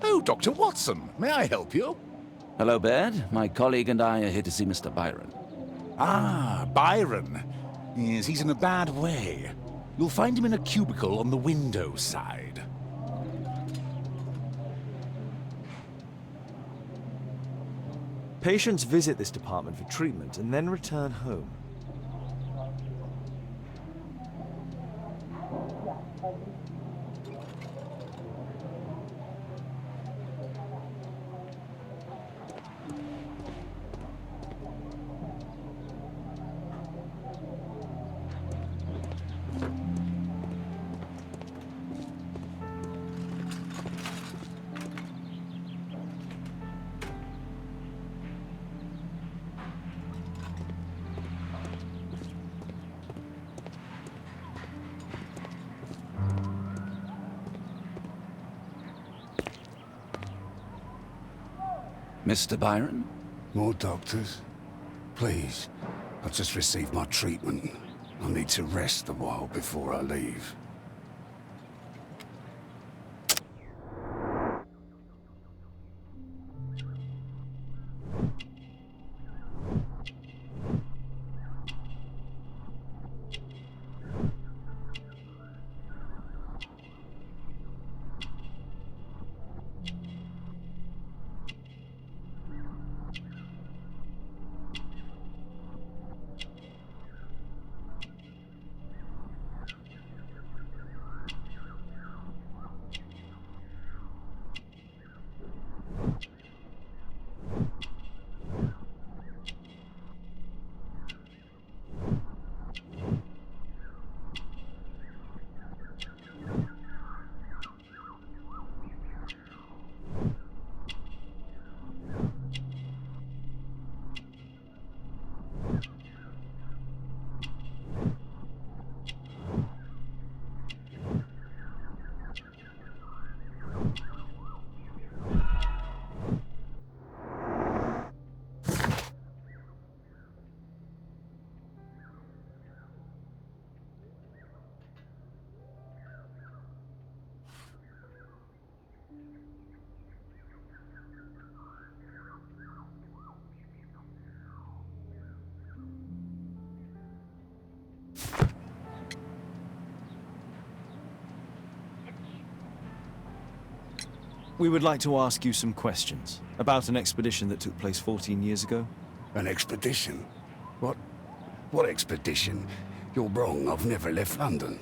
Oh, Dr. Watson, may I help you? Hello, Baird. My colleague and I are here to see Mr. Byron. Ah, Byron. Yes, he's in a bad way. You'll find him in a cubicle on the window side. Patients visit this department for treatment and then return home. Mr. Byron? More doctors? Please. I've just received my treatment. I need to rest a while before I leave. We would like to ask you some questions about an expedition that took place 14 years ago. An expedition? What expedition? You're wrong, I've never left London.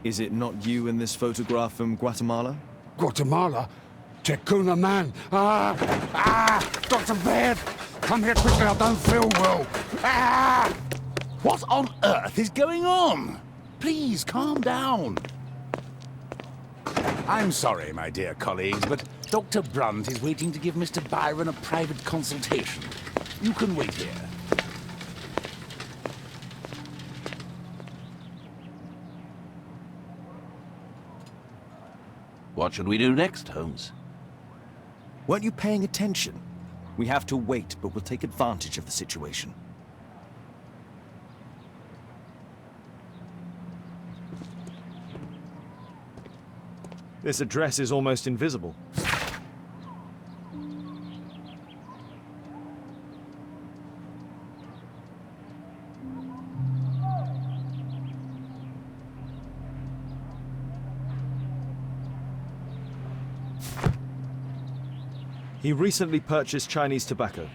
Is it not you in this photograph from Guatemala? Guatemala? Tecuna man! Dr. Baird! Come here quickly, I don't feel well! What on earth is going on? Please, calm down. I'm sorry, my dear colleagues, but Dr. Brunt is waiting to give Mr. Byron a private consultation. You can wait here. What should we do next, Holmes? Weren't you paying attention? We have to wait, but we'll take advantage of the situation. This address is almost invisible. He recently purchased Chinese tobacco.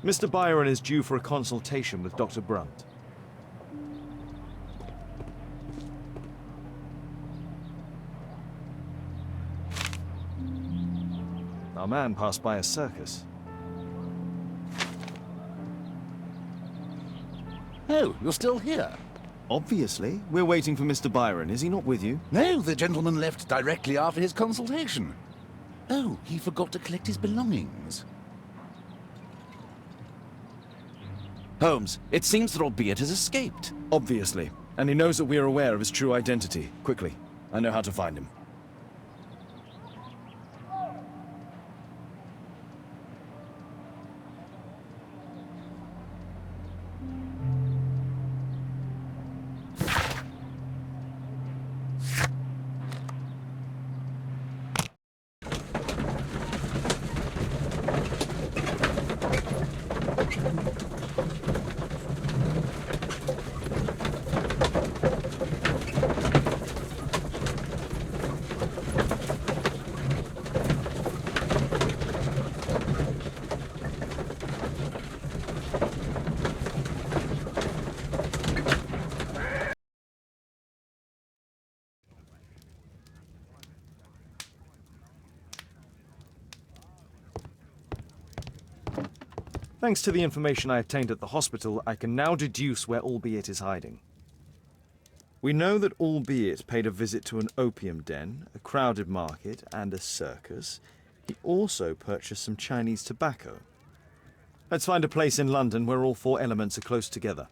Mr. Byron is due for a consultation with Dr. Brunt. Our man passed by a circus. Oh, you're still here? Obviously. We're waiting for Mr. Byron. Is he not with you? No, the gentleman left directly after his consultation. Oh, he forgot to collect his belongings. Holmes, it seems that Albeit has escaped. Obviously. And he knows that we are aware of his true identity. Quickly. I know how to find him. Thanks to the information I obtained at the hospital, I can now deduce where Albeit is hiding. We know that Albeit paid a visit to an opium den, a crowded market, and a circus. He also purchased some Chinese tobacco. Let's find a place in London where all four elements are close together.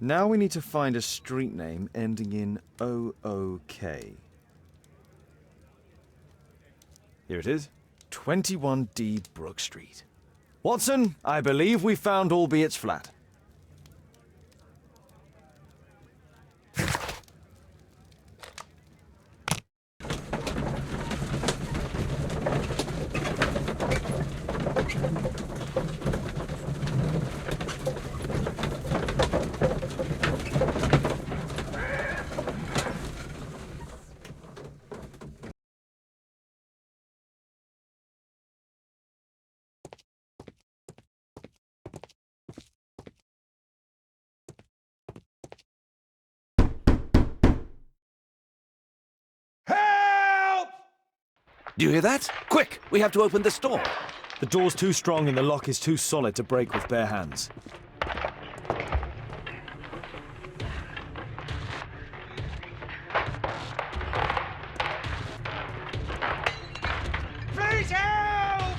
Now we need to find a street name ending in OOK. Here it is. 21D Brook Street. Watson, I believe we found Albeit's flat. Do you hear that? Quick! We have to open this door. The door's too strong and the lock is too solid to break with bare hands. Please help!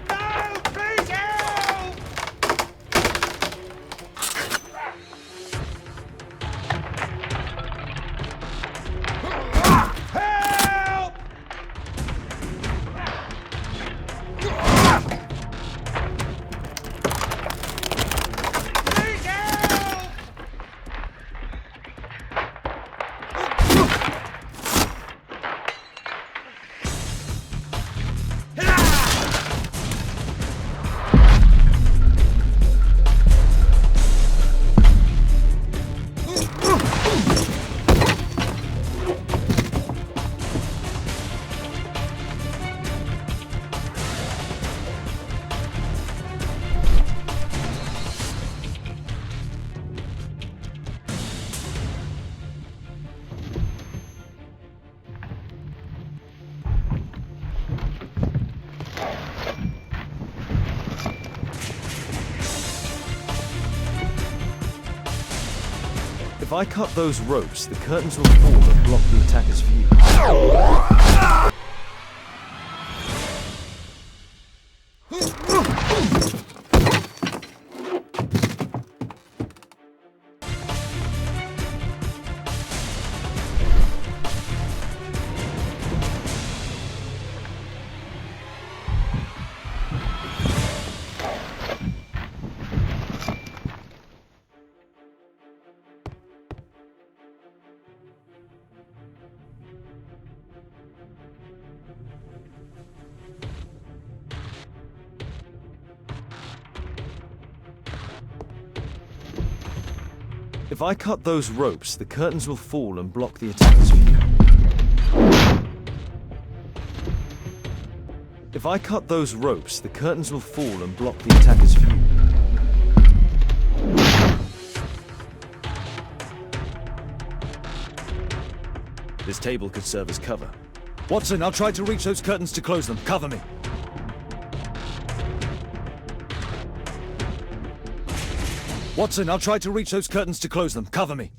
No! Please help! Help! If I cut those ropes, the curtains will fall and block the attacker's view. If I cut those ropes, the curtains will fall and block the attacker's view. If I cut those ropes, the curtains will fall and block the attacker's view. This table could serve as cover. Watson, I'll try to reach those curtains to close them. Cover me. Watson, I'll try to reach those curtains to close them. Cover me.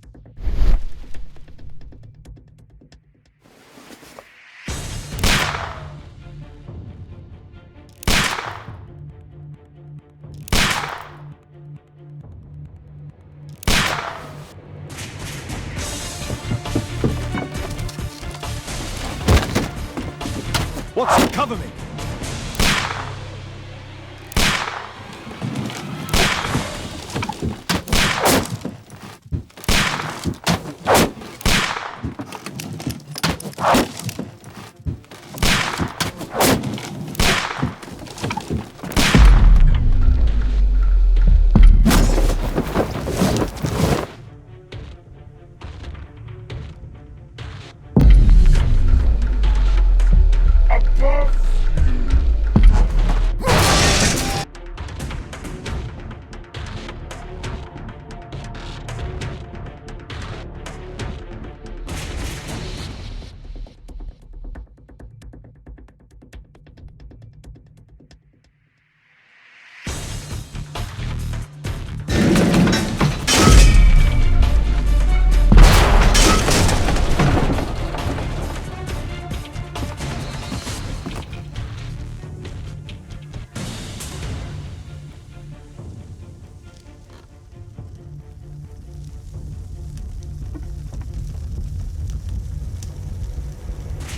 Watson, cover me!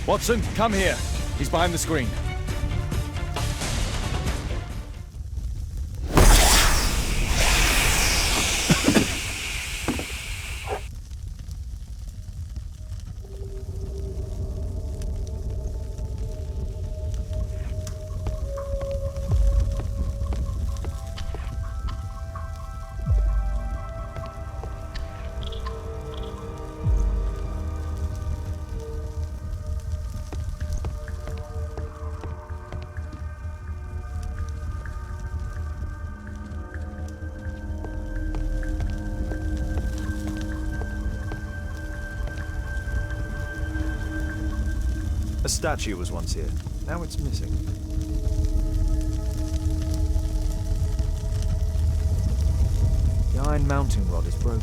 Watson, come here. He's behind the screen. A statue was once here. Now it's missing. The iron mounting rod is broken.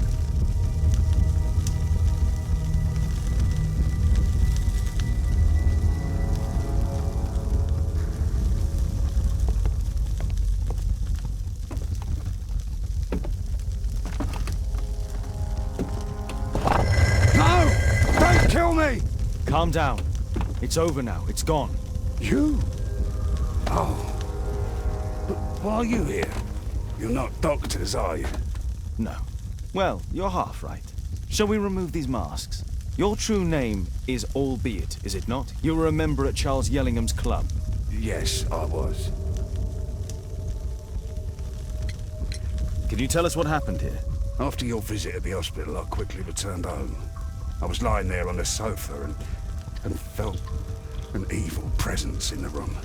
No! Don't kill me! Calm down. It's over now. It's gone. You? Oh. But why are you here? You're not doctors, are you? No. Well, you're half right. Shall we remove these masks? Your true name is Albeit, is it not? You were a member at Charles Yellingham's club. Yes, I was. Can you tell us what happened here? After your visit at the hospital, I quickly returned home. I was lying there on the sofa and felt an evil presence in the room.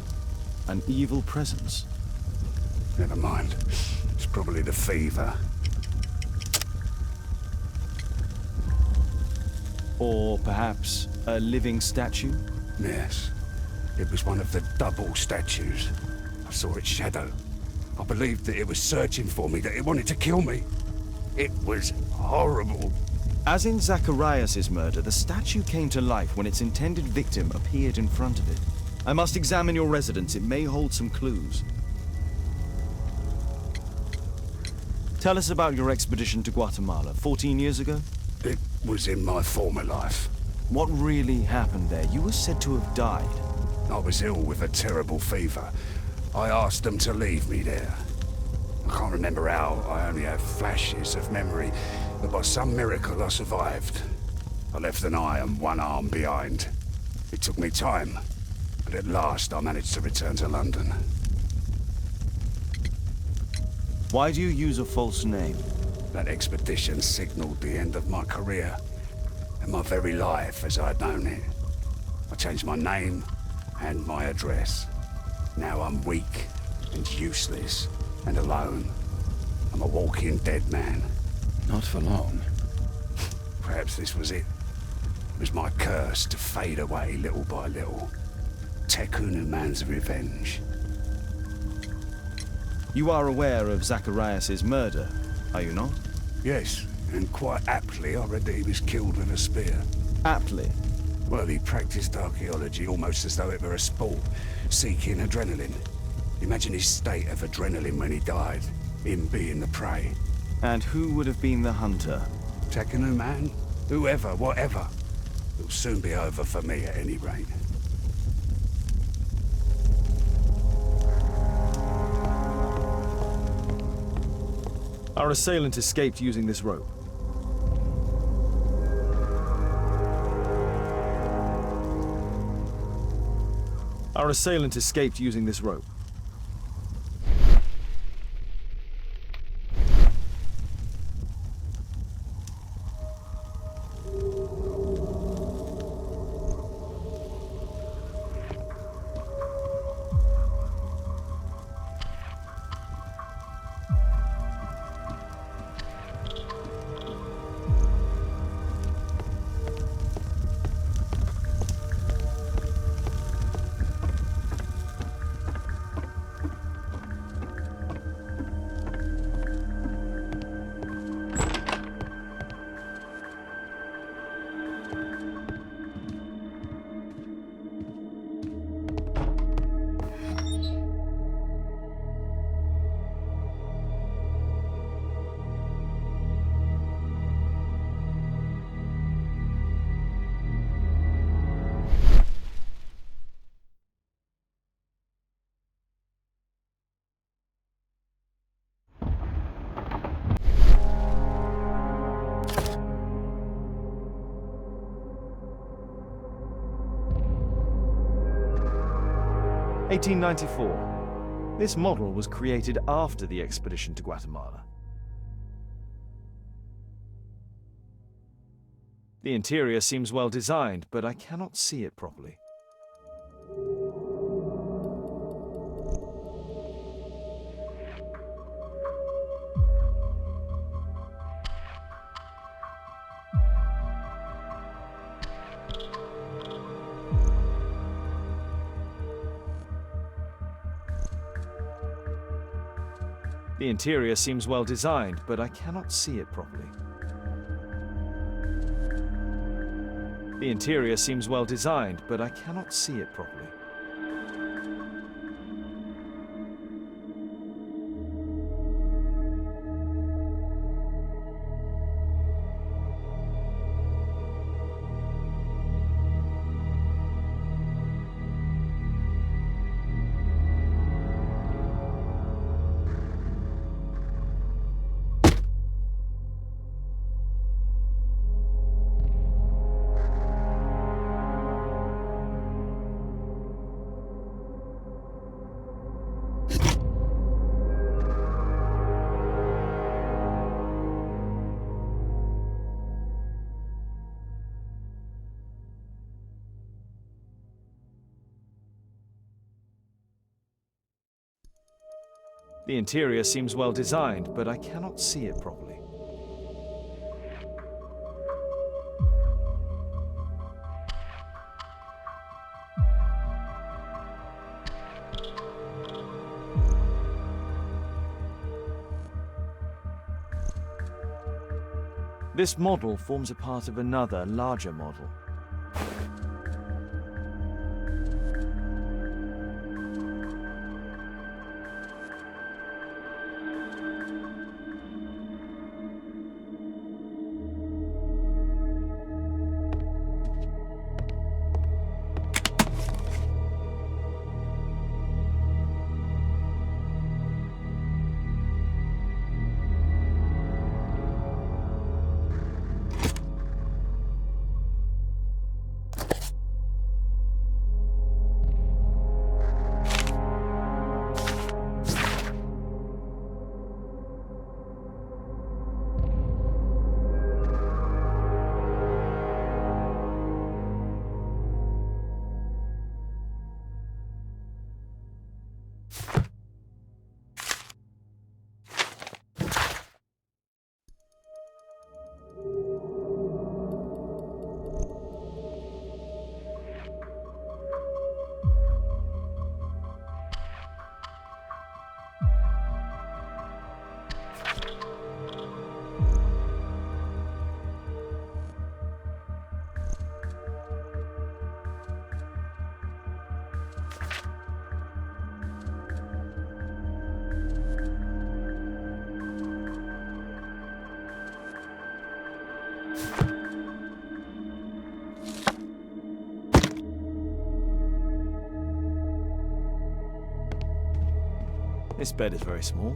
An evil presence? Never mind. It's probably the fever. Or perhaps a living statue? Yes. It was one of the double statues. I saw its shadow. I believed that it was searching for me, that it wanted to kill me. It was horrible. As in Zacharias' murder, the statue came to life when its intended victim appeared in front of it. I must examine your residence. It may hold some clues. Tell us about your expedition to Guatemala 14 years ago. It was in my former life. What really happened there? You were said to have died. I was ill with a terrible fever. I asked them to leave me there. I can't remember how. I only have flashes of memory. But by some miracle, I survived. I left an eye and one arm behind. It took me time, but at last I managed to return to London. Why do you use a false name? That expedition signaled the end of my career, and my very life as I'd known it. I changed my name and my address. Now I'm weak and useless and alone. I'm a walking dead man. Not for long. Perhaps this was it. It was my curse to fade away little by little. Tekunu man's revenge. You are aware of Zacharias' murder, are you not? Yes, and quite aptly I read that he was killed with a spear. Aptly. Well, he practiced archaeology almost as though it were a sport, seeking adrenaline. Imagine his state of adrenaline when he died, him being the prey. And who would have been the hunter? Tekunu man? Whoever, whatever. It'll soon be over for me at any rate. Our assailant escaped using this rope. Our assailant escaped using this rope. (1894). This model was created after the expedition to Guatemala. The interior seems well designed, but I cannot see it properly. The interior seems well designed, but I cannot see it properly. The interior seems well designed, but I cannot see it properly. The interior seems well designed, but I cannot see it properly. This model forms a part of another, larger model. This bed is very small.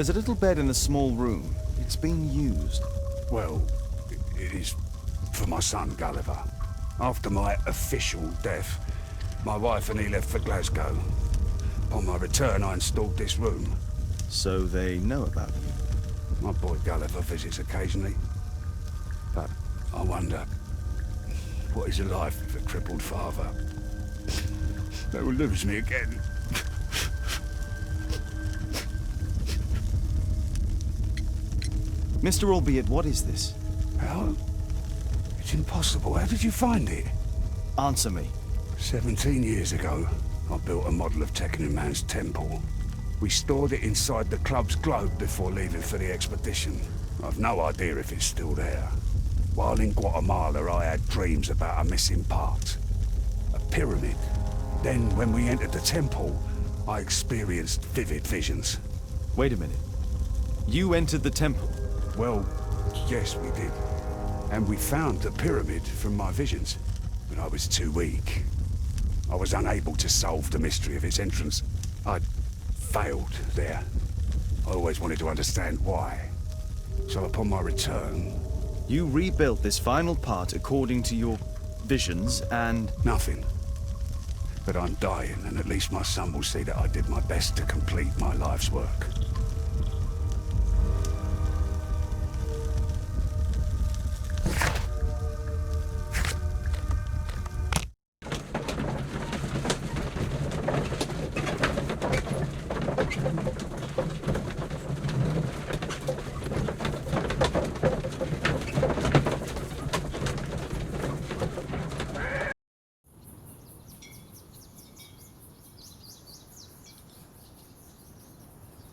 There's a little bed in a small room. It's being used. Well, it is for my son, Gulliver. After my official death, my wife and he left for Glasgow. On my return, I installed this room. So they know about you. My boy Gulliver visits occasionally. But I wonder, what is a life with a crippled father? They will lose me again. Mr. Albeit, what is this? How? It's impossible. How did you find it? Answer me. 17 years ago, I built a model of Tekkening Man's temple. We stored it inside the club's globe before leaving for the expedition. I've no idea if it's still there. While in Guatemala, I had dreams about a missing part. A pyramid. Then, when we entered the temple, I experienced vivid visions. Wait a minute. You entered the temple? Well, yes, we did. And we found the pyramid from my visions. But I was too weak. I was unable to solve the mystery of its entrance. I'd failed there. I always wanted to understand why. So upon my return... You rebuilt this final part according to your visions and... Nothing. But I'm dying, and at least my son will see that I did my best to complete my life's work.